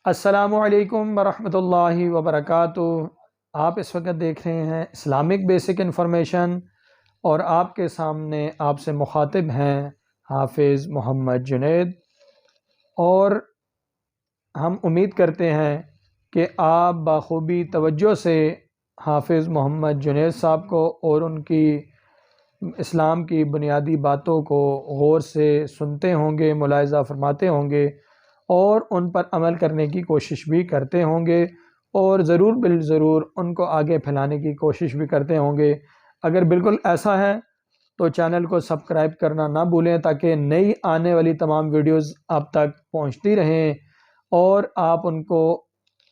السلام علیکم ورحمۃ اللہ وبرکاتہ۔ آپ اس وقت دیکھ رہے ہیں اسلامک بیسک انفارمیشن، اور آپ کے سامنے آپ سے مخاطب ہیں حافظ محمد جنید، اور ہم امید کرتے ہیں کہ آپ بخوبی توجہ سے حافظ محمد جنید صاحب کو اور ان کی اسلام کی بنیادی باتوں کو غور سے سنتے ہوں گے، ملاحظہ فرماتے ہوں گے اور ان پر عمل کرنے کی کوشش بھی کرتے ہوں گے، اور ضرور بالضرور ان کو آگے پھیلانے کی کوشش بھی کرتے ہوں گے۔ اگر بالکل ایسا ہے تو چینل کو سبسکرائب کرنا نہ بھولیں تاکہ نئی آنے والی تمام ویڈیوز آپ تک پہنچتی رہیں اور آپ ان کو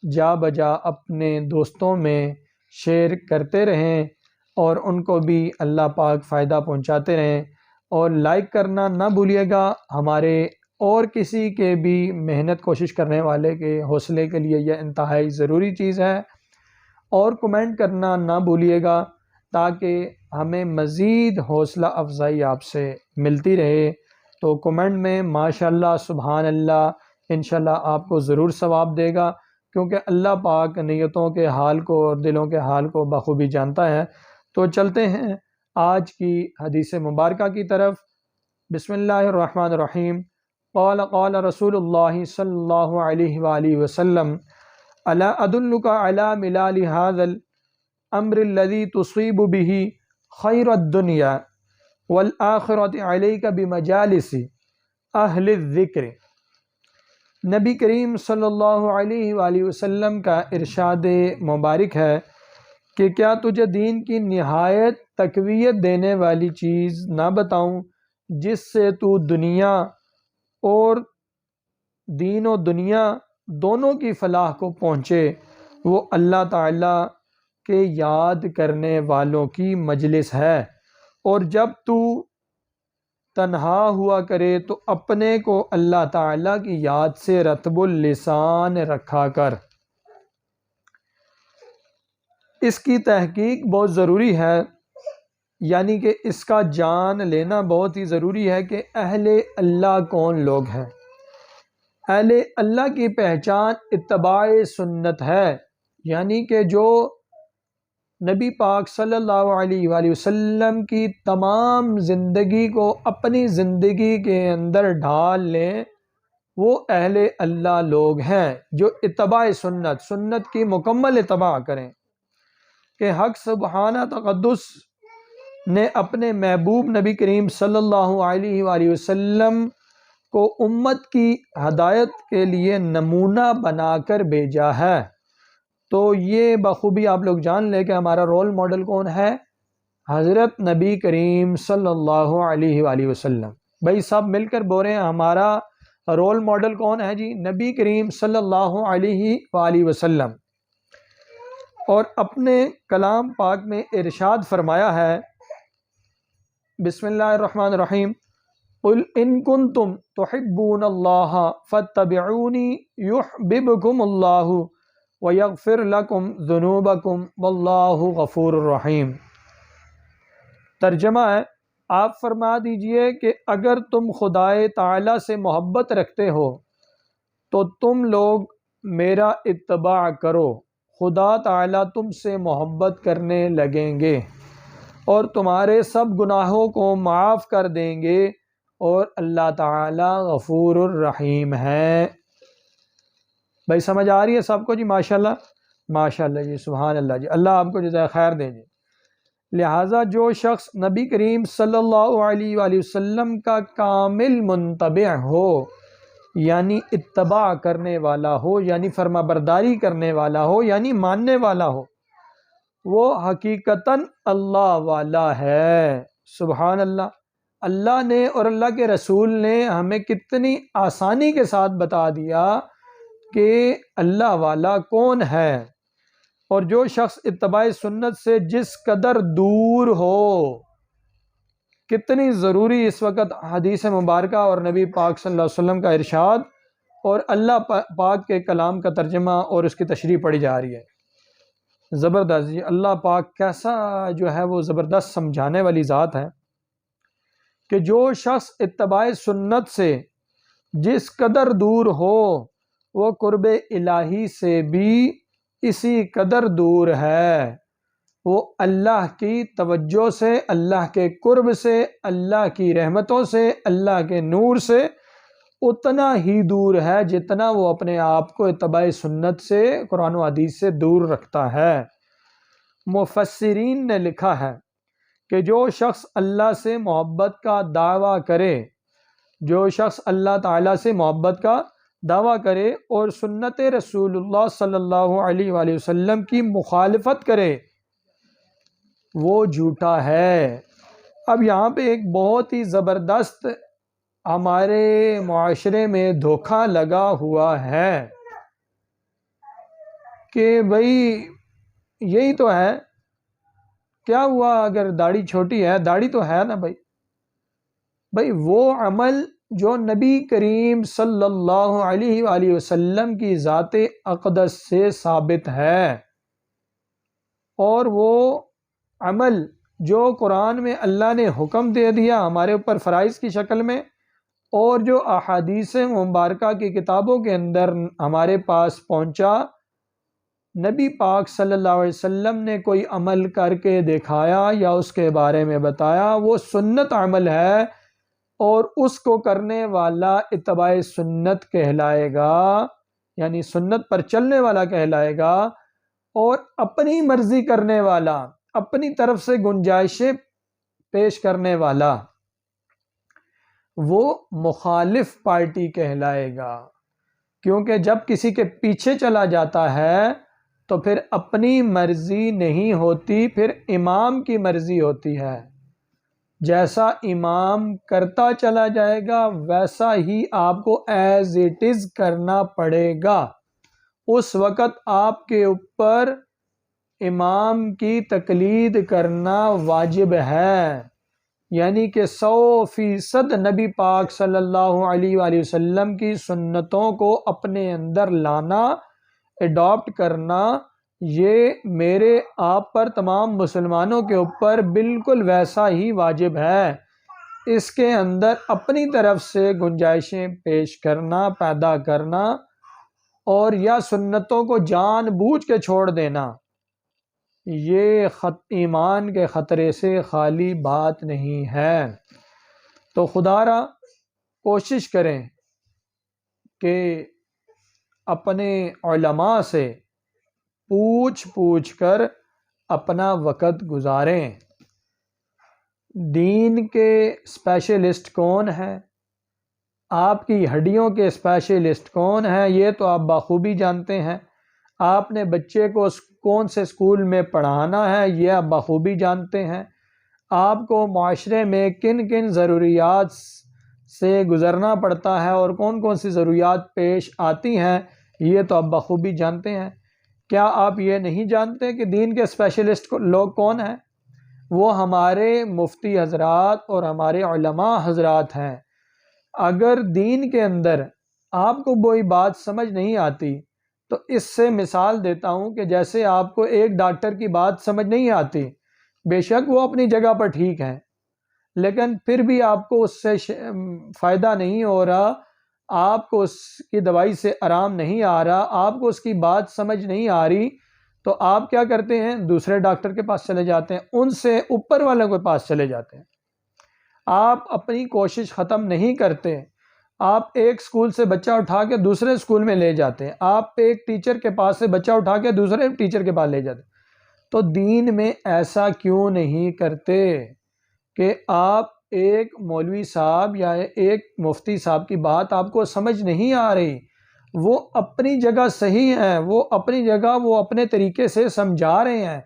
جا بجا اپنے دوستوں میں شیئر کرتے رہیں اور ان کو بھی اللہ پاک فائدہ پہنچاتے رہیں۔ اور لائک کرنا نہ بھولیے گا، ہمارے اور کسی کے بھی محنت کوشش کرنے والے کے حوصلے کے لیے یہ انتہائی ضروری چیز ہے۔ اور کمنٹ کرنا نہ بھولیے گا تاکہ ہمیں مزید حوصلہ افزائی آپ سے ملتی رہے۔ تو کمنٹ میں ماشاءاللہ، سبحان اللہ، انشاءاللہ آپ کو ضرور ثواب دے گا، کیونکہ اللہ پاک نیتوں کے حال کو اور دلوں کے حال کو بخوبی جانتا ہے۔ تو چلتے ہیں آج کی حدیث مبارکہ کی طرف۔ بسم اللہ الرحمن الرحیم۔ قال رسول اللہ صلی اللہ علیہ وآلہ وسلم: الا ادلک علی ملال هذا الامر الذي تصیب به خیر الدنیا والآخرۃ علیک بمجالس اہل الذکر۔ نبی کریم صلی اللہ علیہ وآلہ وسلم کا ارشاد مبارک ہے کہ کیا تجھے دین کی نہایت تقویت دینے والی چیز نہ بتاؤں جس سے تو دنیا اور دین و دنیا دونوں کی فلاح کو پہنچے؟ وہ اللہ تعالیٰ کے یاد کرنے والوں کی مجلس ہے، اور جب تو تنہا ہوا کرے تو اپنے کو اللہ تعالیٰ کی یاد سے رطب اللسان رکھا کر۔ اس کی تحقیق بہت ضروری ہے، یعنی کہ اس کا جان لینا بہت ہی ضروری ہے کہ اہل اللہ کون لوگ ہیں۔ اہل اللہ کی پہچان اتباع سنت ہے، یعنی کہ جو نبی پاک صلی اللہ علیہ وآلہ وسلم کی تمام زندگی کو اپنی زندگی کے اندر ڈھال لیں، وہ اہل اللہ لوگ ہیں جو اتباع سنت کی مکمل اتباع کریں۔ کہ حق سبحانہ تقدس نے اپنے محبوب نبی کریم صلی اللہ علیہ وآلہ وسلم کو امت کی ہدایت کے لیے نمونہ بنا کر بھیجا ہے۔ تو یہ بخوبی آپ لوگ جان لیں کہ ہمارا رول ماڈل کون ہے؟ حضرت نبی کریم صلی اللہ علیہ وآلہ وسلم۔ بھائی سب مل کر بول رہے ہیں ہمارا رول ماڈل کون ہے جی؟ نبی کریم صلی اللہ علیہ وآلہ وسلم۔ اور اپنے کلام پاک میں ارشاد فرمایا ہے، بسم اللہ الرحمن الرحیم: قل ان کنتم تحبون اللہ فاتبعونی یحببکم اللہ ویغفر لکم ذنوبکم واللہ غفور الرحیم۔ ترجمہ ہے، آپ فرما دیجئے کہ اگر تم خدائے تعالیٰ سے محبت رکھتے ہو تو تم لوگ میرا اتباع کرو، خدا تعالیٰ تم سے محبت کرنے لگیں گے اور تمہارے سب گناہوں کو معاف کر دیں گے، اور اللہ تعالیٰ غفور الرحیم ہے۔ بھائی سمجھ آ رہی ہے سب کو جی؟ ماشاءاللہ ماشاءاللہ جی، سبحان اللہ جی، اللہ آپ کو جزائے خیر دے جی۔ لہٰذا جو شخص نبی کریم صلی اللہ علیہ وآلہ وسلم کا کامل منتبع ہو، یعنی اتباع کرنے والا ہو، یعنی فرما برداری کرنے والا ہو، یعنی ماننے والا ہو، وہ حقیقتاً اللہ والا ہے۔ سبحان اللہ۔ اللہ نے اور اللہ کے رسول نے ہمیں کتنی آسانی کے ساتھ بتا دیا کہ اللہ والا کون ہے، اور جو شخص اتباع سنت سے جس قدر دور ہو، کتنی ضروری اس وقت حدیث مبارکہ اور نبی پاک صلی اللہ علیہ وسلم کا ارشاد اور اللہ پاک کے کلام کا ترجمہ اور اس کی تشریح پڑھی جا رہی ہے۔ زبردست جی، اللہ پاک کیسا جو ہے وہ زبردست سمجھانے والی ذات ہے کہ جو شخص اتباع سنت سے جس قدر دور ہو وہ قرب الہی سے بھی اسی قدر دور ہے، وہ اللہ کی توجہ سے، اللہ کے قرب سے، اللہ کی رحمتوں سے، اللہ کے نور سے اتنا ہی دور ہے جتنا وہ اپنے آپ کو اتباع سنت سے، قرآن و حدیث سے دور رکھتا ہے۔ مفسرین نے لکھا ہے کہ جو شخص اللہ سے محبت کا دعویٰ کرے، جو شخص اللہ تعالیٰ سے محبت کا دعویٰ کرے اور سنت رسول اللہ صلی اللہ علیہ وآلہ وسلم کی مخالفت کرے، وہ جھوٹا ہے۔ اب یہاں پہ ایک بہت ہی زبردست ہمارے معاشرے میں دھوکہ لگا ہوا ہے کہ بھئی یہی تو ہے، کیا ہوا اگر داڑھی چھوٹی ہے، داڑھی تو ہے نا بھئی وہ عمل جو نبی کریم صلی اللہ علیہ وآلہ وسلم کی ذات اقدس سے ثابت ہے، اور وہ عمل جو قرآن میں اللہ نے حکم دے دیا ہمارے اوپر فرائض کی شکل میں، اور جو احادیث مبارکہ کی کتابوں کے اندر ہمارے پاس پہنچا، نبی پاک صلی اللہ علیہ وسلم نے کوئی عمل کر کے دکھایا یا اس کے بارے میں بتایا، وہ سنت عمل ہے، اور اس کو کرنے والا اتباع سنت کہلائے گا، یعنی سنت پر چلنے والا کہلائے گا، اور اپنی مرضی کرنے والا، اپنی طرف سے گنجائشیں پیش کرنے والا، وہ مخالف پارٹی کہلائے گا۔ کیونکہ جب کسی کے پیچھے چلا جاتا ہے تو پھر اپنی مرضی نہیں ہوتی، پھر امام کی مرضی ہوتی ہے۔ جیسا امام کرتا چلا جائے گا ویسا ہی آپ کو ایز اٹ از کرنا پڑے گا۔ اس وقت آپ کے اوپر امام کی تقلید کرنا واجب ہے، یعنی کہ 100% نبی پاک صلی اللہ علیہ وآلہ وسلم کی سنتوں کو اپنے اندر لانا، اڈاپٹ کرنا، یہ میرے آپ پر، تمام مسلمانوں کے اوپر بالکل ویسا ہی واجب ہے۔ اس کے اندر اپنی طرف سے گنجائشیں پیش کرنا، پیدا کرنا، اور یا سنتوں کو جان بوجھ کے چھوڑ دینا، یہ ایمان کے خطرے سے خالی بات نہیں ہے۔ تو خدا را کوشش کریں کہ اپنے علماء سے پوچھ کر اپنا وقت گزاریں۔ دین کے اسپیشلسٹ کون ہیں، آپ کی ہڈیوں کے اسپیشلسٹ کون ہیں، یہ تو آپ بخوبی جانتے ہیں۔ آپ نے بچے کو کون سے اسکول میں پڑھانا ہے، یہ آپ بخوبی جانتے ہیں۔ آپ کو معاشرے میں کن کن ضروریات سے گزرنا پڑتا ہے اور کون کون سی ضروریات پیش آتی ہیں، یہ تو آپ بخوبی جانتے ہیں۔ کیا آپ یہ نہیں جانتے کہ دین کے اسپیشلسٹ لوگ کون ہیں؟ وہ ہمارے مفتی حضرات اور ہمارے علماء حضرات ہیں۔ اگر دین کے اندر آپ کو کوئی بات سمجھ نہیں آتی تو اس سے مثال دیتا ہوں کہ جیسے آپ کو ایک ڈاکٹر کی بات سمجھ نہیں آتی، بے شک وہ اپنی جگہ پر ٹھیک ہے، لیکن پھر بھی آپ کو اس سے فائدہ نہیں ہو رہا، آپ کو اس کی دوائی سے آرام نہیں آ رہا، آپ کو اس کی بات سمجھ نہیں آ رہی، تو آپ کیا کرتے ہیں؟ دوسرے ڈاکٹر کے پاس چلے جاتے ہیں، ان سے اوپر والوں کے پاس چلے جاتے ہیں۔ آپ اپنی کوشش ختم نہیں کرتے، آپ ایک اسکول سے بچہ اٹھا کے دوسرے اسکول میں لے جاتے ہیں، آپ ایک ٹیچر کے پاس سے بچہ اٹھا کے دوسرے ٹیچر کے پاس لے جاتے ہیں۔ تو دین میں ایسا کیوں نہیں کرتے کہ آپ ایک مولوی صاحب یا ایک مفتی صاحب کی بات آپ کو سمجھ نہیں آ رہی، وہ اپنی جگہ صحیح ہیں، وہ اپنی جگہ وہ اپنے طریقے سے سمجھا رہے ہیں،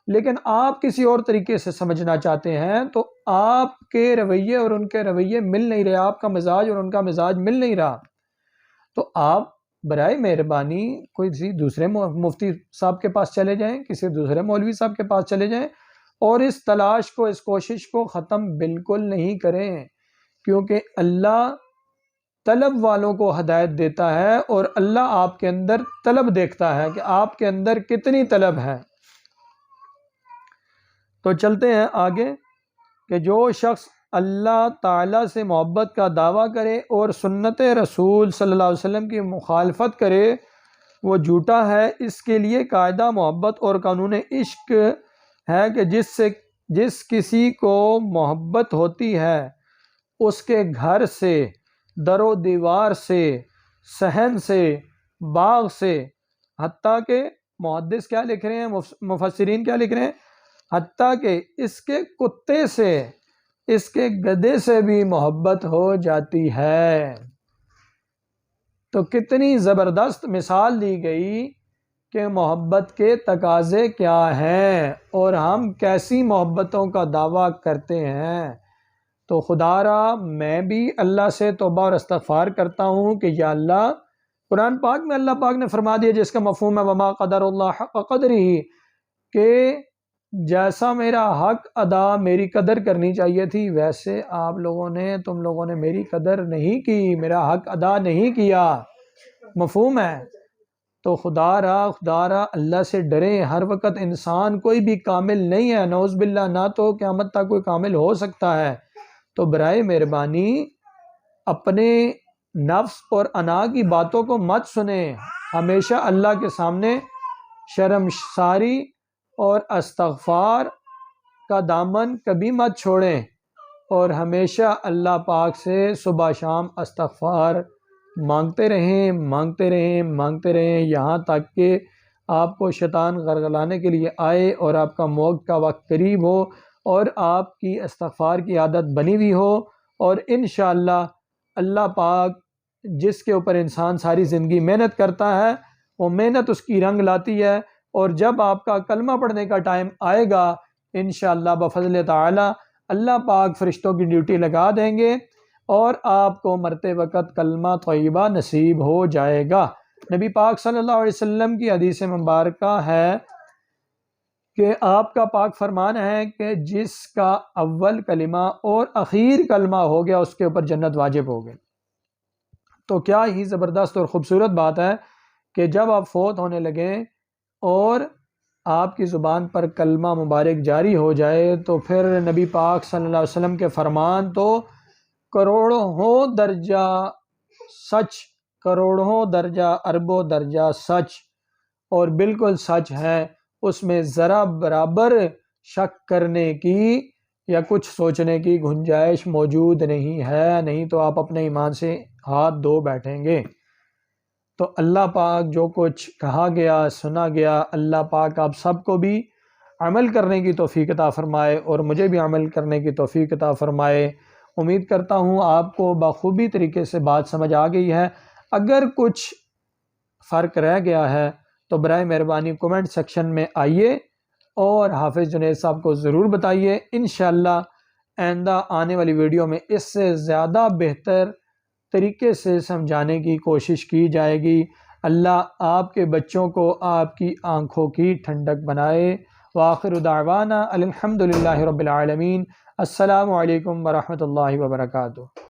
لیکن آپ کسی اور طریقے سے سمجھنا چاہتے ہیں، تو آپ کے رویے اور ان کے رویے مل نہیں رہے، آپ کا مزاج اور ان کا مزاج مل نہیں رہا، تو آپ برائے مہربانی کوئی دوسرے مفتی صاحب کے پاس چلے جائیں، کسی دوسرے مولوی صاحب کے پاس چلے جائیں، اور اس تلاش کو، اس کوشش کو ختم بالکل نہیں کریں، کیونکہ اللہ طلب والوں کو ہدایت دیتا ہے، اور اللہ آپ کے اندر طلب دیکھتا ہے کہ آپ کے اندر کتنی طلب ہے۔ تو چلتے ہیں آگے کہ جو شخص اللہ تعالیٰ سے محبت کا دعویٰ کرے اور سنت رسول صلی اللہ علیہ وسلم کی مخالفت کرے وہ جھوٹا ہے۔ اس کے لیے قاعدہ محبت اور قانون عشق ہے کہ جس کسی کو محبت ہوتی ہے اس کے گھر سے، در و دیوار سے، صحن سے، باغ سے، حتیٰ کہ محدث کیا لکھ رہے ہیں، مفسرین کیا لکھ رہے ہیں، حتیٰ کہ اس کے کتے سے، اس کے گدھے سے بھی محبت ہو جاتی ہے۔ تو کتنی زبردست مثال دی گئی کہ محبت کے تقاضے کیا ہیں اور ہم کیسی محبتوں کا دعویٰ کرتے ہیں۔ تو خدا را میں بھی اللہ سے توبہ اور استغفار کرتا ہوں کہ یا اللہ، قرآن پاک میں اللہ پاک نے فرما دیا جس کا مفہوم ہے وما قدر اللہ حق قدرہ، کہ جیسا میرا حق ادا میری قدر کرنی چاہیے تھی ویسے تم لوگوں نے میری قدر نہیں کی، میرا حق ادا نہیں کیا۔ مفہوم ہے؟ تو خدا را اللہ سے ڈریں۔ ہر وقت انسان کوئی بھی کامل نہیں ہے، نعوذ باللہ، نہ تو قیامت تک کوئی کامل ہو سکتا ہے۔ تو برائے مہربانی اپنے نفس اور انا کی باتوں کو مت سنیں، ہمیشہ اللہ کے سامنے شرمساری اور استغفار کا دامن کبھی مت چھوڑیں، اور ہمیشہ اللہ پاک سے صبح شام استغفار مانگتے رہیں یہاں تک کہ آپ کو شیطان غرغلانے کے لیے آئے اور آپ کا موت کا وقت قریب ہو اور آپ کی استغفار کی عادت بنی ہوئی ہو، اور انشاءاللہ اللہ پاک جس کے اوپر انسان ساری زندگی محنت کرتا ہے وہ محنت اس کی رنگ لاتی ہے، اور جب آپ کا کلمہ پڑھنے کا ٹائم آئے گا انشاءاللہ بفضل تعالی اللہ پاک فرشتوں کی ڈیوٹی لگا دیں گے اور آپ کو مرتے وقت کلمہ طیبہ نصیب ہو جائے گا۔ نبی پاک صلی اللہ علیہ وسلم کی حدیث مبارکہ ہے کہ آپ کا پاک فرمان ہے کہ جس کا اول کلمہ اور اخیر کلمہ ہو گیا اس کے اوپر جنت واجب ہو گئی۔ تو کیا ہی زبردست اور خوبصورت بات ہے کہ جب آپ فوت ہونے لگیں اور آپ کی زبان پر کلمہ مبارک جاری ہو جائے تو پھر نبی پاک صلی اللہ علیہ وسلم کے فرمان تو کروڑوں درجہ سچ، کروڑوں درجہ اربوں درجہ سچ، اور بالکل سچ ہے، اس میں ذرا برابر شک کرنے کی یا کچھ سوچنے کی گنجائش موجود نہیں ہے، نہیں تو آپ اپنے ایمان سے ہاتھ دھو بیٹھیں گے۔ تو اللہ پاک جو کچھ کہا گیا سنا گیا، اللہ پاک آپ سب کو بھی عمل کرنے کی توفیق عطا فرمائے اور مجھے بھی عمل کرنے کی توفیق عطا فرمائے۔ امید کرتا ہوں آپ کو بخوبی طریقے سے بات سمجھ آ گئی ہے۔ اگر کچھ فرق رہ گیا ہے تو برائے مہربانی کومنٹ سیکشن میں آئیے اور حافظ جنید صاحب کو ضرور بتائیے۔ انشاءاللہ آئندہ آنے والی ویڈیو میں اس سے زیادہ بہتر طریقے سے سمجھانے کی کوشش کی جائے گی۔ اللہ آپ کے بچوں کو آپ کی آنکھوں کی ٹھنڈک بنائے۔ وآخر دعوانا الحمدللہ رب العالمین۔ السلام علیکم ورحمۃ اللہ وبرکاتہ۔